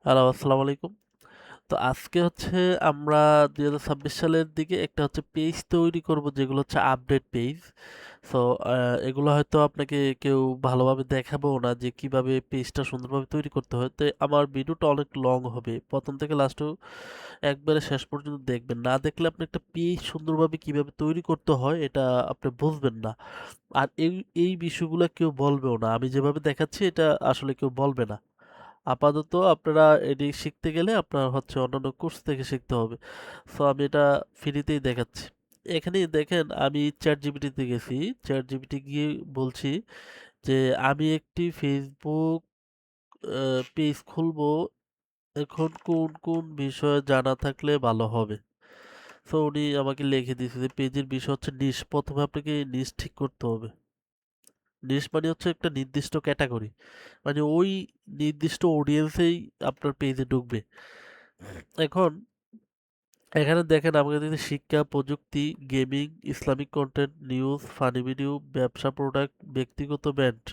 Hello, আসসালামু আলাইকুম। তো আজকে হচ্ছে আমরা 2026 সালের দিকে একটা হচ্ছে পেজ তৈরি করব যেগুলো হচ্ছে আপডেট পেজ। সো এগুলো হয়তো আপনাকে কেউ ভালোভাবে দেখাবেও না যে কিভাবে পেজটা সুন্দরভাবে তৈরি করতে হয়। তো আমার ভিডিওটা অনেক লং হবে। প্রথম থেকে লাস্টও একবারে শেষ পর্যন্ত দেখবেন। না দেখলে আপনি একটা পেজ সুন্দরভাবে কিভাবে তৈরি করতে হয় এটা আপনি বুঝবেন না। আর এই বিষয়গুলো কেউ বলবেও না। আমি যেভাবে দেখাচ্ছি এটা আসলে কেউ বলবে না। আপাতত আপনারা এটি শিখতে গেলে আপনার হচ্ছে অন্যান্য কোর্স থেকে শিখতে হবে। সো আমি এটা ফ্রিতেই দেখাচ্ছি। এখানে দেখেন আমি চ্যাট জিপিটিতে গেছি। চ্যাট জিপিটি গিয়ে বলছি যে আমি একটি ফেসবুক পেজ খুলবো, এখন কোন কোন বিষয় জানা থাকলে ভালো হবে। সো উনি আমাকে লিখে দিয়েছে যে পেজের বিষয় হচ্ছে নিশ। প্রথমে আপনাকে নিশ ঠিক করতে হবে। নিশ মানে হচ্ছে একটা নির্দিষ্ট ক্যাটাগরি, মানে ওই নির্দিষ্ট অডিয়েন্সেই আপনার পেজে ঢুকবে। এখন এখানে দেখেন আমাকে দিয়েছে শিক্ষা, প্রযুক্তি, gaming, Islamic content, news, funny video, ব্যবসা, প্রোডাক্ট, ব্যক্তিগত ব্র্যান্ড।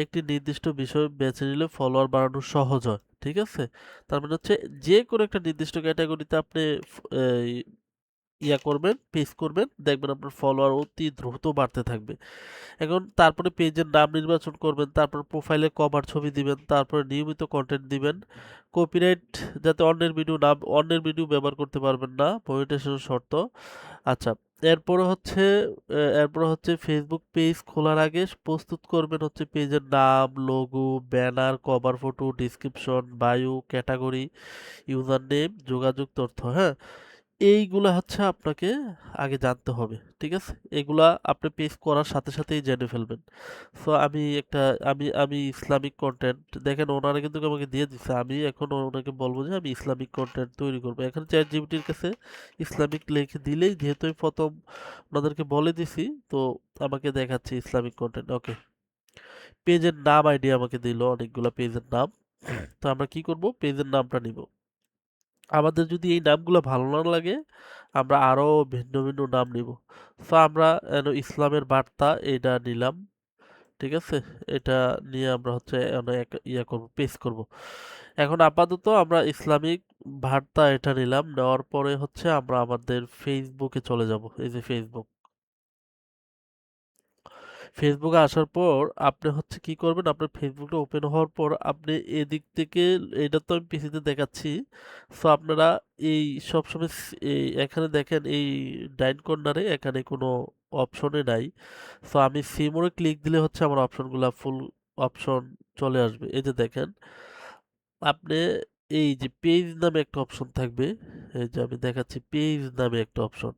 একটি নির্দিষ্ট বিষয় বেছে নিলে ফলোয়ার বাড়ানো সহজ হয়। ঠিক আছে? তার মানে হচ্ছে যে কোনো একটা নির্দিষ্ট ক্যাটাগরিতে আপনি এই করবেন, পেজ করবেন, দেখবেন আপনার ফলোয়ার অতি দ্রুত বাড়তে থাকবে। এখন তারপরে পেজের নাম নির্বাচন করবেন, তারপর প্রোফাইলে কভার ছবি দিবেন, তারপরে নিয়মিত কন্টেন্ট দিবেন। কপিরাইট যাতে অন্যের ভিডিও ব্যবহার করতে পারবেন না, মনিটাইজেশন শর্ত। আচ্ছা, এরপরে হচ্ছে ফেসবুক পেজ খোলার আগে প্রস্তুত করবেন হচ্ছে পেজের নাম, logo, banner, cover photo, description, bio, category, user name, যোগাযোগ তথ্য। হ্যাঁ, এইগুলা হচ্ছে আপনাকে আগে জানতে হবে। ঠিক আছে? এগুলা আপনি পেজ করার সাথে সাথেই জেনে ফেলবেন। সো আমি ইসলামিক কন্টেন্ট দেখেন ওনারা কিন্তু আমাকে দিয়ে দিচ্ছে। আমি এখন ওনাকে বলবো যে আমি ইসলামিক কন্টেন্ট তৈরি করবো। এখন চ্যাট জিপিটির কাছে ইসলামিক লিখে দিলেই, যেহেতু আমি প্রথম ওনাদেরকে বলে দিছি, তো আমাকে দেখাচ্ছে ইসলামিক কন্টেন্ট। ওকে, পেজের নাম আইডি আমাকে দিল অনেকগুলা পেজের নাম। তো আমরা কি করব, পেজের নামটা নিব। আমাদের যদি এই নামগুলো ভালো না লাগে আমরা আরো ভিন্ন ভিন্ন নাম নিব। সো আমরা ইসলামের বার্তা এটা নিলাম। ঠিক আছে? এটা নিয়ে আমরা হচ্ছে অনেক করব, পেজ করব। এখন আপাতত আমরা ইসলামিক বার্তা এটা নিলাম। নেওয়ার পরে হচ্ছে আমরা আমাদের ফেসবুকে চলে যাব। এই যে ফেসবুক, ফেসবুকে আসার পর আপনি হচ্ছে কি করবেন, আপনার ফেসবুকটা ওপেন হওয়ার পর আপনি এদিক থেকে, এটা তো আমি পিসিতে দেখাচ্ছি। সো আপনারা এই সবসময় এই এখানে দেখেন এই ডাইন কর্নারে এখানে কোনো অপশনে নাই। সো আমি সি মোড়ে ক্লিক দিলে হচ্ছে আমার অপশনগুলা ফুল অপশন চলে আসবে। এই যে দেখেন আপনি এই যে পেজ নামে একটা অপশন থাকবে। এই যে আমি দেখাচ্ছি পেজ নামে একটা অপশন।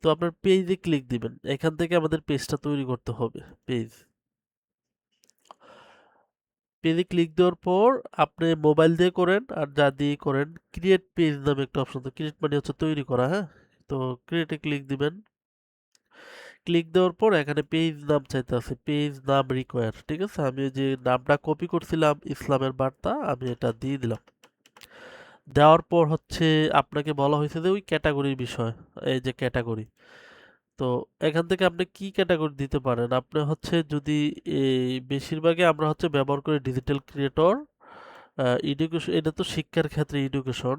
তো আপনার পেজে ক্লিক দিবেন, এখান থেকে আমাদের পেজটা তৈরি করতে হবে। পেজ পেজে ক্লিক দেওয়ার পর আপনি মোবাইল দিয়ে করেন আর যা দিয়ে করেন, ক্রিয়েট পেজ নামে একটা অপশন, তো ক্রিয়েট মানে হচ্ছে তৈরি করা। হ্যাঁ, তো ক্রিয়েটে ক্লিক দিবেন। ক্লিক দেওয়ার পর এখানে পেজ নাম চাইতে আছে, পেজ নাম রিকোয়ার। ঠিক আছে, আমি ওই যে নামটা কপি করছিলাম ইসলামের বার্তা, আমি এটা দিয়ে দিলাম। দেওয়ার পর হচ্ছে আপনাকে বলা হয়েছে যে ওই ক্যাটাগরির বিষয়, এই যে ক্যাটাগরি। তো এখান থেকে আপনি কি ক্যাটাগরি দিতে পারেন, আপনি হচ্ছে যদি এই বেশিরভাগই আমরা হচ্ছে ব্যবহার করি ডিজিটাল ক্রিয়েটর, এডুকেশন, এটা তো শিক্ষার ক্ষেত্রে education,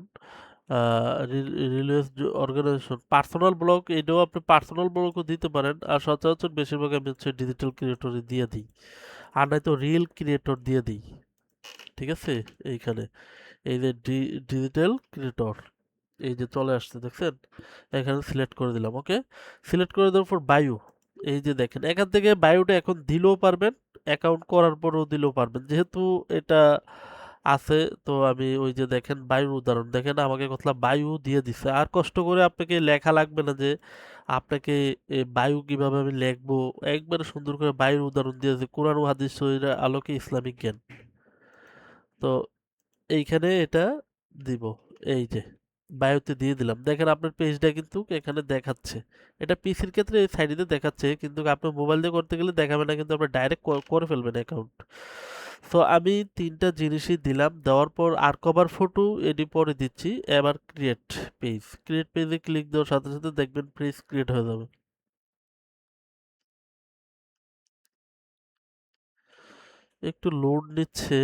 religious organisation, personal blog, এটাও আপনি পার্সোনাল ব্লগও দিতে পারেন। আর সচরাচর বেশিরভাগ আমি হচ্ছে ডিজিটাল ক্রিয়েটরে দিয়ে দিই, আর নয়তো রিয়েল ক্রিয়েটর দিয়ে দিই। ঠিক আছে? এইখানে এই যে ডিজিটাল ক্রিয়েটর, এই যে চলে আসছে দেখছেন, এখানে সিলেক্ট করে দিলাম। ওকে, সিলেক্ট করে দেওয়ার পর বায়ো, এই যে দেখেন এখান থেকে বায়োটা এখন দিলেও পারবেন, অ্যাকাউন্ট করার পরেও দিলেও পারবেন, যেহেতু এটা আছে। তো আমি ওই যে দেখেন বায়ুর উদাহরণ দেখেন, আমাকে কথা বায়ু দিয়ে দিছে, আর কষ্ট করে আপনাকে লেখা লাগবে না যে আপনাকে বায়ু কিভাবে আমি লিখবো। একবারে সুন্দর করে বায়ুর উদাহরণ দিয়েছে, কোরআন ও হাদিস এর আলোকে ইসলামিক জ্ঞান। তো এইখানে এটা দিব, এই যে বায়োতে দিয়ে দিলাম। দেখেন আপনার পেজটা কিন্তু এখানে দেখাচ্ছে। এটা পিসির ক্ষেত্রে এই সাইডে দেখাচ্ছে, কিন্তু আপনার মোবাইল দিয়ে করতে গেলে দেখাবে না, কিন্তু আপনার ডাইরেক্ট করে ফেলবেন অ্যাকাউন্ট। সো আমি তিনটা জিনিসই দিলাম, দেওয়ার পর আর কভার ফটো এডি পরে দিচ্ছি। এবার ক্রিয়েট পেজ, ক্রিয়েট পেজে ক্লিক দেওয়ার সাথে সাথে দেখবেন পেজ ক্রিয়েট হয়ে যাবে। একটু লোড নিচ্ছে,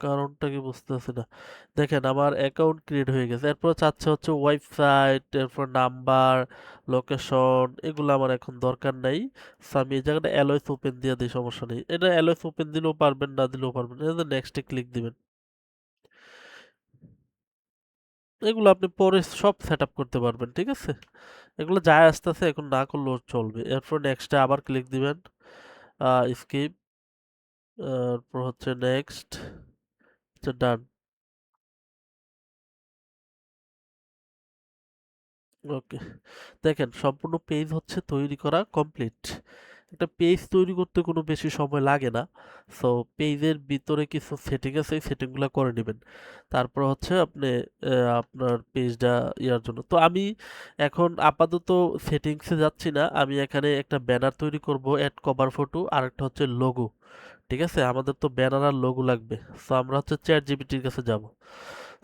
কারণটা কি বুঝতেছি না। দেখেন আমার অ্যাকাউন্ট ক্রিয়েট হয়ে গেছে, এরপর চাচ্ছে হচ্ছে ওয়েবসাইট, এরপর নাম্বার, লোকেশন, এগুলো আমার এখন দরকার নাই। So, আমি এই জায়গাটা অ্যালওয়েজ ওপেন দিয়ে দিই, সমস্যা নেই। এটা অ্যালওয়েজ ওপেন দিলেও পারবেন, না দিলেও পারবেন, এটা নেক্সটে ক্লিক দিবেন। এগুলো আপনি পরে সব সেট আপ করতে পারবেন, ঠিক আছে? এগুলো যায় আসতেছে, এখন না করলেও চলবে। এরপর নেক্সটে আবার ক্লিক দিবেন, স্কিপ, এরপর হচ্ছে নেক্সট, হচ্ছে ডান। ওকে, দেখেন সম্পূর্ণ পেজ হচ্ছে তৈরি করা কমপ্লিট। একটা পেজ তৈরি করতে কোনো বেশি সময় লাগে না। সো পেজের ভিতরে কিছু সেটিং আছে, এই সেটিংগুলো করে নেবেন। তারপর হচ্ছে আপনি আপনার পেজটা ইয়ার জন্য তো আমি এখন আপাতত সেটিংসে যাচ্ছি না, আমি এখানে একটা ব্যানার তৈরি করব, অ্যাড কভার ফটো, আর একটা হচ্ছে লোগো। ঠিক আছে, আমাদের তো ব্যানার আর লোগো লাগবে। সো আমরা হচ্ছে চ্যাট জিপিটির কাছে যাব।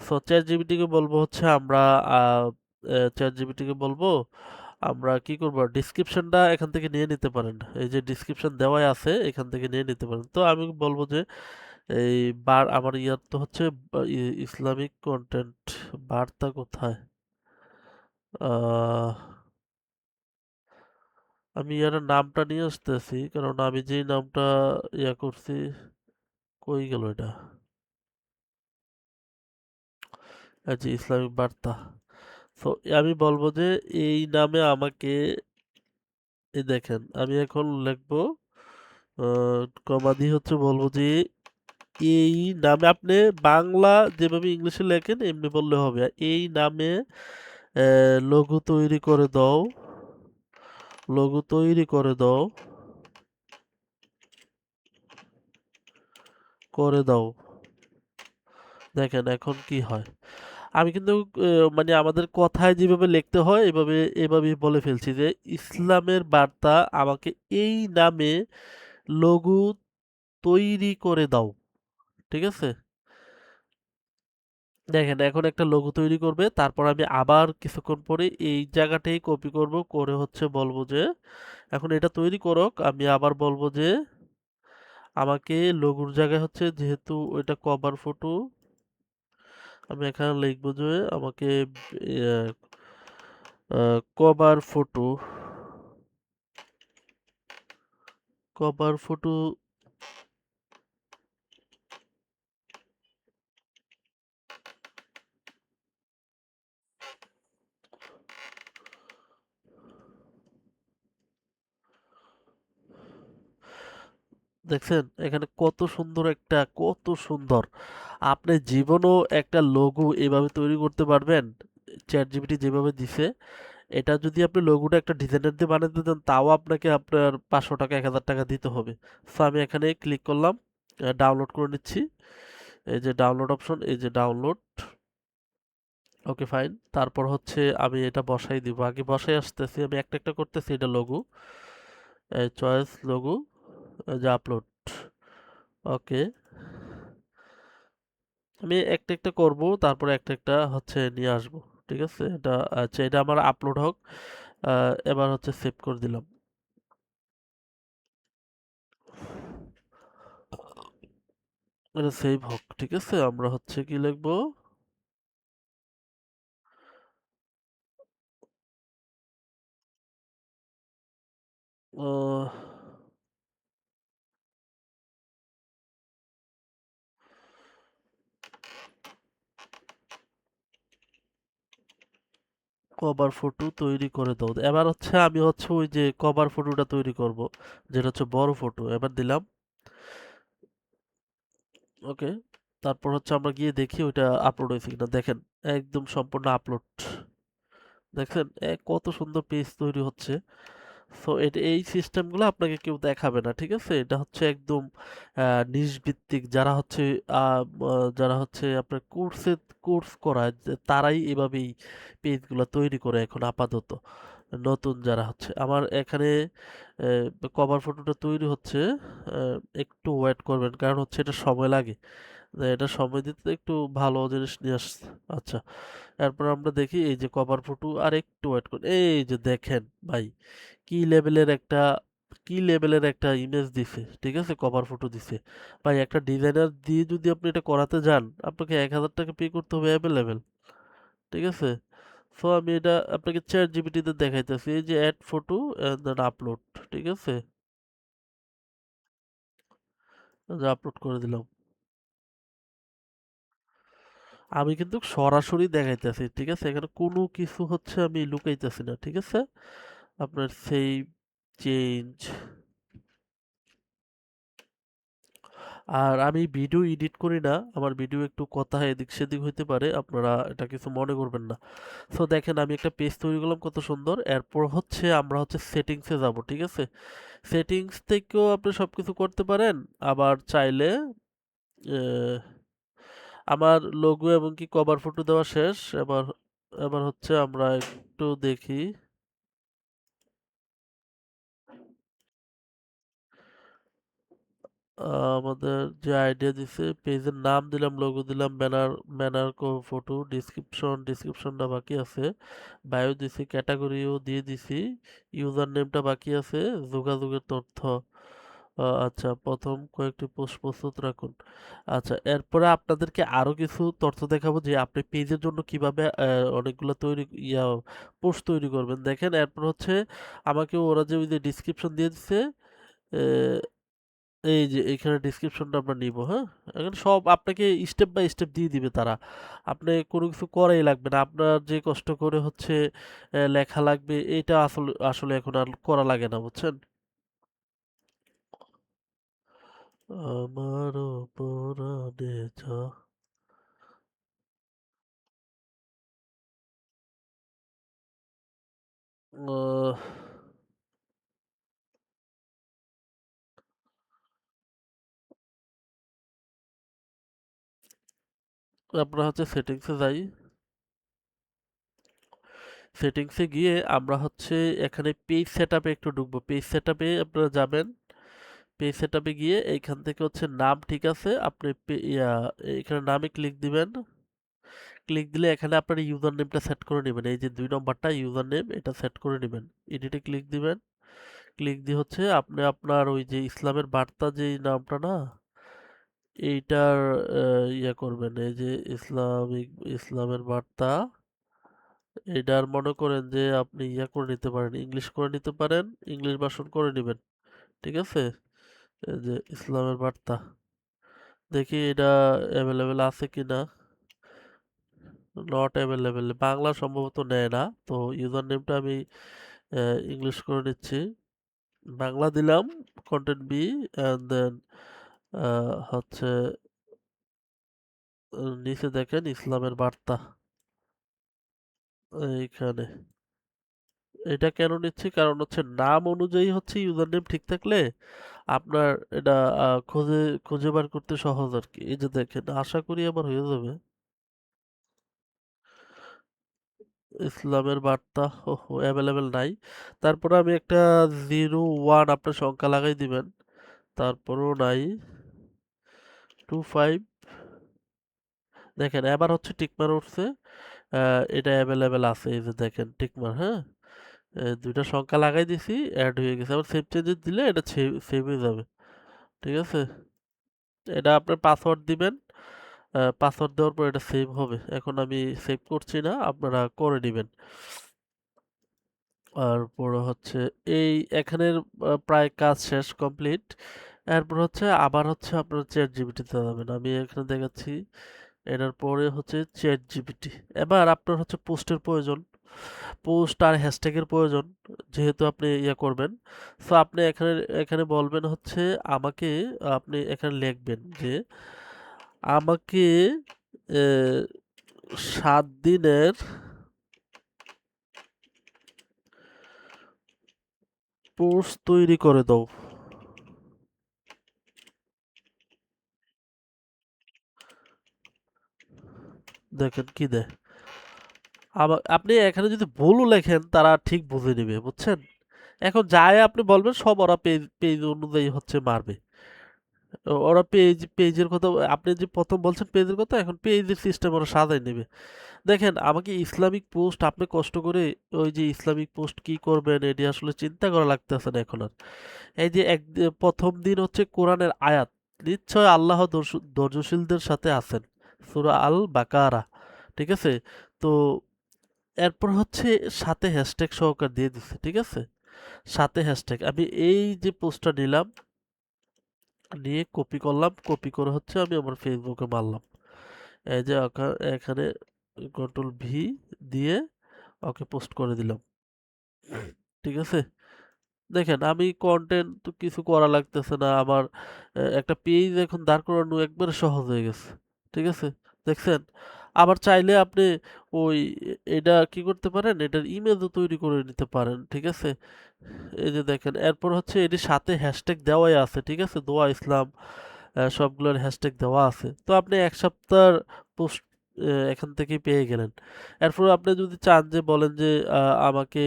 সো চ্যাট জিপিটিকে বলবো হচ্ছে আমরা চ্যাট জিপিটিকে বলবো আমরা কি করব, ডিসক্রিপশনটা এখান থেকে নিয়ে নিতে পারেন। এই যে ডিসক্রিপশন দেওয়াই আছে, এখান থেকে নিয়ে নিতে পারেন। তো আমি বলবো যে এই আমার ইয়ার তো হচ্ছে ইসলামিক কন্টেন্ট, বার্তা কোথায়? আহ, আমি ইয়ার নামটা নিয়ে আসতেছি, কারণ আমি যেই নামটা ইয়া করছি, কই গেল এটা? এই যে ইসলামিক বার্তা। তো আমি বলবো যে এই নামে আমাকে, এই দেখেন আমি এখন লিখবো কমা দিয়ে হচ্ছে বলবো যে এই নামে আপনি বাংলা যেভাবে ইংলিশে লেখেন এমনি বললে হবে। এই নামে লঘু তৈরি করে দাও, লঘু তৈরি করে দাও, করে দাও। দেখেন এখন কি হয়। আমি কিন্তু মানে আমাদের কথায় যেভাবে লিখতে হয় এভাবে এভাবেই বলে ফেলছি যে ইসলামের বার্তা আমাকে এই নামে লঘু তৈরি করে দাও। ঠিক আছে, দেখেন এখন একটা লোগো তৈরি করবে, তারপর আমি আবার কিছুক্ষণ পরে এই জায়গাটাই কপি করব, করে হচ্ছে বলবো যে এখন এটা তৈরি করক। আমি আবার বলবো যে আমাকে লোগোর জায়গায় হচ্ছে যেহেতু ওইটা কভার ফটো, আমি এখানে লিখবো যে আমাকে কভার ফটো, কভার ফটো। দেখছেন এখানে কত সুন্দর, একটা কত সুন্দর। আপনি জীবনও একটা লোগো এভাবে তৈরি করতে পারবেন, চ্যাট জিপিটি যেভাবে দিছে। এটা যদি আপনি লোগোটা একটা ডিজাইনার দিয়ে বানাতে দেন, তাও আপনাকে আপনার 500 টাকা 1000 টাকা দিতে হবে। সো আমি এখানে ক্লিক করলাম, ডাউনলোড করে নিচ্ছি। এই যে ডাউনলোড অপশন, এই যে ডাউনলোড। ওকে ফাইন, তারপর হচ্ছে আমি এটা বসাই দিব, আগে বসাই আসতেছি, আমি একটা একটা করতেছি। এটা লোগো, চয়েস লোগো, যে আপলোড। ওকে, আমি একটা একটা করব, তারপরে একটা একটা হচ্ছে নিয়ে আসব। ঠিক আছে, এটা আচ্ছা, এটা আমার আপলোড হোক। এবার হচ্ছে সেভ করে দিলাম। এটা সেভ হোক, ঠিক আছে। আমরা হচ্ছে কি লিখবো, কভার ফটো তৈরি করে দাও। এবার হচ্ছে আমি হচ্ছে ওই যে কভার ফটোটা তৈরি করব, যেটা হচ্ছে বড় ফটো, এবার দিলাম। ওকে, তারপর হচ্ছে আমরা গিয়ে দেখি ওইটা আপলোড হয়েছে কিনা। দেখেন একদম সম্পূর্ণ আপলোড। দেখছেন কত সুন্দর পেজ তৈরি হচ্ছে। সো এটা, এই সিস্টেমগুলো আপনাকে কেউ দেখাবে না, ঠিক আছে? এটা হচ্ছে একদম নিজ ভিত্তিক, যারা হচ্ছে যারা হচ্ছে আপনার কোর্স করায় তারাই এভাবেই পেজগুলো তৈরি করে এখন আপাতত। নতুন যারা হচ্ছে আমার এখানে কভার ফটোটা তৈরি হচ্ছে, একটু ওয়েট করবেন, কারণ হচ্ছে এটা সময় লাগে। এটা সময় দিতে একটু ভালো জিনিস নিয়ে আসছে। আচ্ছা, এরপর আমরা দেখি এই যে কভার ফটো, আর একটু ওয়েট করি, এই যে দেখেন ভাই কি লেভেলের একটা কি লেভেলের একটা ইমেজ দিছে, ঠিক আছে, কভার ফটো দিছে। ভাই একটা ডিজাইনার দিয়ে যদি আপনি এটা করাতে যান, আপনাকে 1000 টাকা পে করতে হবে অ্যাভেলেবেল, ঠিক আছে। সো আমি এটা আপনাকে চ্যাট জিপিটিতে দেখাইতেছি, এই যে add photo and then upload, ঠিক আছে, আপলোড করে দিলাম। আমি কিন্তু সরাসরি দেখাইতেছি, ঠিক আছে, এখানে কোনো কিছু হচ্ছে আমি লুকাইতেছি না, ঠিক আছে। আপনার সেই চেঞ্জ, আর আমি ভিডিও এডিট করি না, আমার ভিডিও একটু কথা এদিক সেদিক হইতে পারে, আপনারা এটা কিছু মনে করবেন না। সো দেখেন আমি একটা পেজ তৈরি করলাম কত সুন্দর। এরপর হচ্ছে আমরা হচ্ছে সেটিংসে যাব, ঠিক আছে। সেটিংস থেকেও আপনি সবকিছু করতে পারেন, আবার চাইলে আমার লোগো এবং কি কভার ফটো দেওয়া শেষ। এবার এবার হচ্ছে আমরা একটু দেখি। আমাদের যে আইডিয়া দিছে, পেজের নাম দিলাম, লোগো দিলাম, ব্যানার ব্যানার ফটো, ডিসক্রিপশনটা বাকি আছে, বায়ো দিছি, ক্যাটাগরিও দিয়ে দিছি, ইউজার নেমটা বাকি আছে, যোগাযোগের তথ্য, আচ্ছা, প্রথম কয়েকটি পোস্ট প্রস্তুত রাখুন। আচ্ছা, এরপরে আপনাদেরকে আরো কিছু তথ্য দেখাবো যে আপনি পেজের জন্য কিভাবে অনেকগুলো পোস্ট তৈরি করবেন। দেখেন এরপর হচ্ছে আমাকে ওরা যে ওই যে ডিসক্রিপশন দিয়ে দিছে, এই যে এখানে ডেসক্রিপশনটা আমরা নিব, হ্যাঁ। এখানে সব আপনাকে স্টেপ বাই স্টেপ দিয়ে দিবে তারা, আপনি কোনো কিছু করাই লাগবে না, আপনার যে কষ্ট করে হচ্ছে লেখা লাগবে, এটা আসলে আসলে এখন আর করা লাগে না, বুঝছেন। আমার পরাণে যা, আহ, আমরা হচ্ছে সেটিংসে যাই। সেটিংসে গিয়ে আমরা হচ্ছে এখানে পেজ সেটআপে একটু ঢুকবো, পেজ সেটআপে আপনারা যাবেন। পেজ সেটআপে গিয়ে এইখান থেকে হচ্ছে নাম, ঠিক আছে, আপনি এখানে নামে ক্লিক দিবেন। ক্লিক দিলে এখানে আপনার ইউজার নেমটা সেট করে নেবেন, এই যে 2 নম্বরটা ইউজার নেম, এটা সেট করে নেবেন। এডিটে ক্লিক দিবেন। ক্লিক দিয়ে হচ্ছে আপনি আপনার ওই যে ইসলামের বার্তা যে নামটা না, এইটার ইয়ে করবেন, এই যে ইসলামের বার্তা, এটার মনে করেন যে আপনি ইয়া করে নিতে পারেন, ইংলিশ করে নিতে পারেন, ইংলিশ ভার্সন করে নেবেন, ঠিক আছে। এই যে ইসলামের বার্তা, দেখি এটা অ্যাভেলেবেল আছে কিনা। নট অ্যাভেলেবেল, বাংলা সম্ভবত নেয় না, তো ইউজার নেমটা আমি ইংলিশ করে নিচ্ছি, বাংলা দিলাম, কন্টেন্ট বি, অ্যান্ড দেন হচ্ছে নিচে দেখেন ইসলামের বার্তা, এইখানে। এটা কেন নিচ্ছি, কারণ হচ্ছে নাম অনুযায়ী হচ্ছে ইউজার নেম ঠিক থাকলে আপনার এটা খুঁজে বার করতে সহজ আর কি। এই যে দেখেন, আশা করি আবার হয়ে যাবে। ইসলামের বার্তা, ওহো, অ্যাভেলেবেল নাই। তারপরে আমি একটা 01 আপনার সংখ্যা লাগাই দিবেন, তারপরেও নাই। 25, দেখেন এবার হচ্ছে টিকমার উঠছে, এটা অ্যাভেলেবেল আছে, এই যে দেখেন টিকমার, হ্যাঁ। দুইটা সংখ্যা লাগাই দিছি, অ্যাড হয়ে গেছে। আবার সেভ চেঞ্জেস দিলে এটা সেভ হয়ে যাবে, ঠিক আছে। এটা আপনার পাসওয়ার্ড দিবেন, পাসওয়ার্ড দেওয়ার পর এটা সেভ হবে। এখন আমি সেভ করছি না, আপনারা করে নেবেন। আর পরে হচ্ছে এই এখানের প্রায় কাজ শেষ, কমপ্লিট। এরপর হচ্ছে আবার হচ্ছে আপনার চ্যাট জিপিটিতে যাবেন, আমি এখানে দেখাচ্ছি। এটার পরে হচ্ছে চ্যাট জিপিটি। এবার আপনার হচ্ছে পোস্টের প্রয়োজন, পোস্ট আর হ্যাশট্যাগের প্রয়োজন, যেহেতু আপনি ইয়ে করবেন। সো আপনি এখানে এখানে বলবেন হচ্ছে আমাকে, আপনি এখানে লিখবেন যে আমাকে 7 দিনের পোস্ট তৈরি করে দাও। দেখেন কি দেয়। আবার আপনি এখানে যদি ভুলও লেখেন তারা ঠিক বুঝে নেবে, বুঝছেন। এখন যাই আপনি বলবেন সব ওরা পেজ পেজ অনুযায়ী হচ্ছে মারবে। ওরা পেজের কথা, আপনি যে প্রথম বলছেন পেজের কথা, এখন পেজের সিস্টেম ওরা সাজায় নেবে। দেখেন, আমাকে ইসলামিক পোস্ট আপনি কষ্ট করে ওই যে ইসলামিক পোস্ট কি করবেন এটি আসলে চিন্তা করা লাগতেছে না এখন আর। এই যে প্রথম দিন হচ্ছে কোরআনের আয়াত, নিশ্চয় আল্লাহ ধৈর্যশীলদের সাথে আছেন, সূরা আল বাকারা, ঠিক আছে? তো এরপর হচ্ছে সাথে হ্যাশট্যাগ সহকার দিয়ে দিচ্ছে, ঠিক আছে? সাথে হ্যাশট্যাগ আমি এই যে পোস্টটা নিলাম, নিয়ে কপি করলাম, কপি করে হচ্ছে আমি আমার ফেসবুকে মারলাম। এই যে এখানে কন্ট্রোল ভি দিয়ে ওকে পোস্ট করে দিলাম, ঠিক আছে? দেখেন, আমি কন্টেন্ট কিছু করা লাগতেছে না আমার। একটা পেজ এখন দাঁড় করানো একবারে সহজ হয়ে গেছে, ঠিক আছে? দেখছেন? আবার চাইলে আপনি ওই এটা কি করতে পারেন, এটার ইমেজও তৈরি করে নিতে পারেন, ঠিক আছে? এই যে দেখেন, এরপর হচ্ছে এটির সাথে হ্যাশট্যাগ দেওয়াই আছে, ঠিক আছে? দোয়া ইসলাম, সবগুলোর হ্যাশট্যাগ দেওয়া আছে। তো আপনি ১ সপ্তাহের পোস্ট এখান থেকেই পেয়ে গেলেন। এরপর আপনি যদি চান যে বলেন যে আমাকে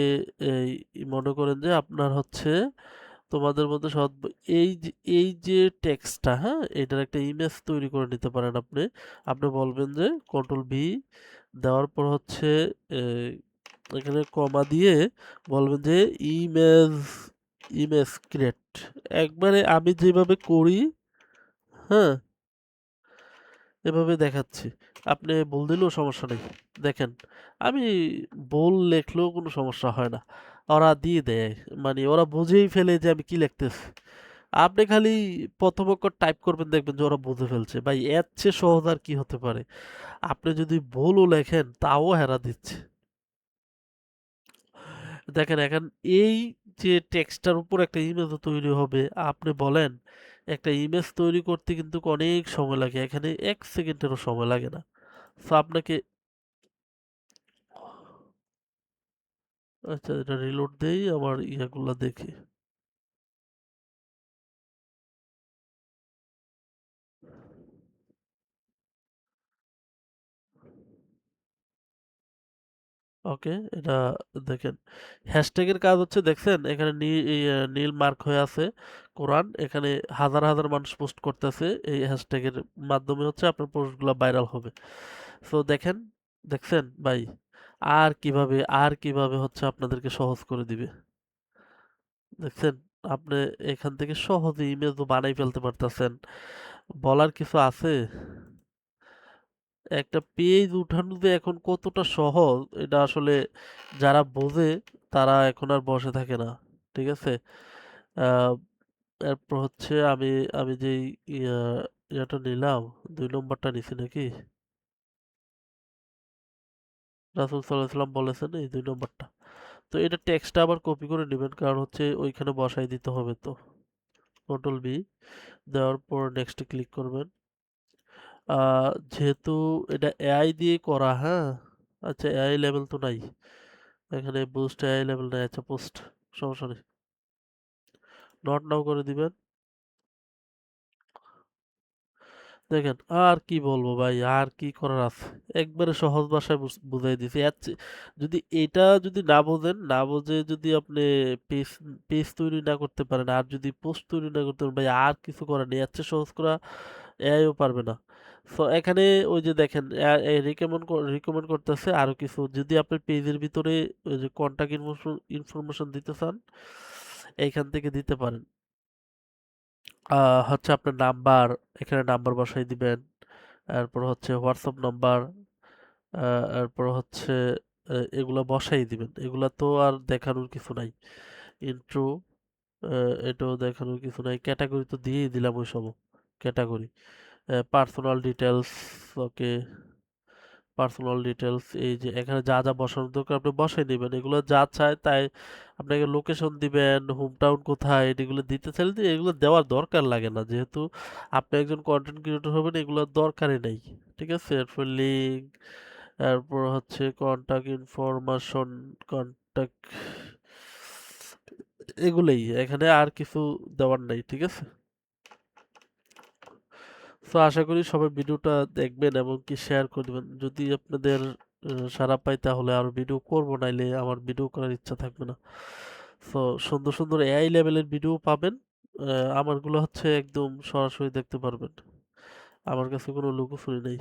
মনে করেন যে আপনার হচ্ছে তোমাদের মধ্যে এই যে টেক্সটটা, হ্যাঁ? এটার একটা ইমেজ তৈরি করে নিতে পারেন আপনি। আপনি বলবেন যে কন্ট্রোল ভি দেওয়ার পর হচ্ছে এ এখানে কমা দিয়ে বলবেন যে ইমেজ ইমেজ ক্রিয়েট। একবারে আমি যেভাবে করি, হ্যাঁ? এভাবে দেখাচ্ছি। আপনি ভুল দিলেও সমস্যা নেই। দেখেন, আমি ভুল লেখলেও কোনো সমস্যা হয় না। ওরা দিয়ে দেয়। মানে ওরা বুঝেই ফেলে যে আমি কি লিখতেছি। আপনি খালি ১ম অক্ষর টাইপ করবেন, দেখবেন যে ওরা বুঝে ফেলছে। ভাই, এর চেয়ে সহজ আর কি হতে পারে? আপনি যদি ভুলও লেখেন তাও হেরা দিচ্ছে। দেখেন, এখন এই যে টেক্সটটার উপর একটা ইমেজও তৈরি হবে, আপনি বলেন, একটা ইমেজ তৈরি করতে কিন্তু অনেক সময় লাগে। এখানে ১ সেকেন্ডেরও সময় লাগে না। সো আপনাকে, আচ্ছা, এটা রিলোড দেই, আমার ইয়াগুলা দেখি। ওকে, এটা দেখেন, হ্যাশট্যাগের কাজ হচ্ছে, দেখছেন এখানে নীল মার্ক হয়ে আছে কোরআন, এখানে হাজার হাজার মানুষ পোস্ট করতেছে, এই হ্যাশট্যাগের মাধ্যমে হচ্ছে আপনার পোস্টগুলো ভাইরাল হবে। সো দেখেন, দেখছেন ভাই? আর কিভাবে হচ্ছে আপনাদেরকে সহজ করে দিবে, দেখছেন? আপনি এখান থেকে সহজে ইমেজও বানাই ফেলতে পারতেছেন। বলার কিছু আছে? একটা পেজ উঠানো যে এখন কতটা সহজ, এটা আসলে যারা বোঝে তারা এখন আর বসে থাকে না, ঠিক আছে? আহ, এরপর হচ্ছে আমি যে ইয়া ইয়াটা নিলাম, ২ নম্বরটা নিছি নাকি? রাসূল সাল্লাল্লাহু আলাইহি ওয়াসাল্লাম বলেছেন এই ২ নম্বরটা। তো এটা টেক্সটটা আবার কপি করে নেবেন, কারণ হচ্ছে ওইখানে বসাই দিতে হবে। তো কন্ট্রোল বি দেওয়ার পর নেক্সটে ক্লিক করবেন। যেহেতু এটা এআই দিয়ে করা, হ্যাঁ? আচ্ছা, এআই লেভেল তো নাই এখানে, বুস্ট এআই লেভেল নাই। আচ্ছা, পোস্ট, সমস্যা নেই, নট নাও করে দিবেন। দেখেন, আর কি বলবো ভাই, আর কি করার আছে? একবারে সহজ ভাষায় বুঝাই দিছি। যদি এটা যদি না বোঝেন, না বুঝে যদি আপনি পেজ পেজ তৈরি না করতে পারেন, আর যদি পোস্ট তৈরি না করতে পারেন, ভাই আর কিছু করার নেই। এর চেয়ে সহজ করা এআইও পারবে না। সো এখানে ওই যে দেখেন, রিকমেন্ড করতেছে আরো কিছু, যদি আপনি পেজের ভিতরে ওই যে কন্টাক্ট ইনফরমেশন দিতে চান, এইখান থেকে দিতে পারেন। হচ্ছে আপনার নাম্বার, এখানে নাম্বার বসাই দিবেন। এরপর হচ্ছে হোয়াটসঅ্যাপ নাম্বার, এরপর হচ্ছে এগুলা বসাই দিবেন। এগুলা তো আর দেখানোর কিছু নাই। ইন্ট্রো, এটাও দেখানোর কিছু নাই। ক্যাটাগরি তো দিয়েই দিলাম ওই সব ক্যাটাগরি। পার্সোনাল ডিটেলস, ওকে, পার্সোনাল ডিটেলস, এই যে এখানে যা যা বসানোর দরকার আপনি বসাই নেবেন। এগুলো যা চায় তাই, আপনাকে লোকেশন দিবেন, হোম টাউন কোথায়, এগুলো দিতে চাইলে এগুলো দেওয়ার দরকার লাগে না, যেহেতু আপনি একজন কন্টেন্ট ক্রিয়েটর হবেন, এগুলোর দরকারই নেই, ঠিক আছে? এরপর লিঙ্ক, এরপর হচ্ছে কন্টাক্ট ইনফরমেশন, কন্টাক্ট, এগুলোই এখানে, আর কিছু দেওয়ার নাই, ঠিক আছে? তো আশা করি সবাই ভিডিওটা দেখবেন এবং কি শেয়ার করে দিবেন। যদি আপনাদের সাড়া পাই তাহলে আরো ভিডিও করব, নাইলে আমার ভিডিও করার ইচ্ছা থাকবে না। তো সুন্দর সুন্দর এআই লেভেলের ভিডিও পাবেন। আমারগুলো হচ্ছে একদম সরাসরি দেখতে পারবেন। আমার কাছে কোনো লুকোচুরি নেই।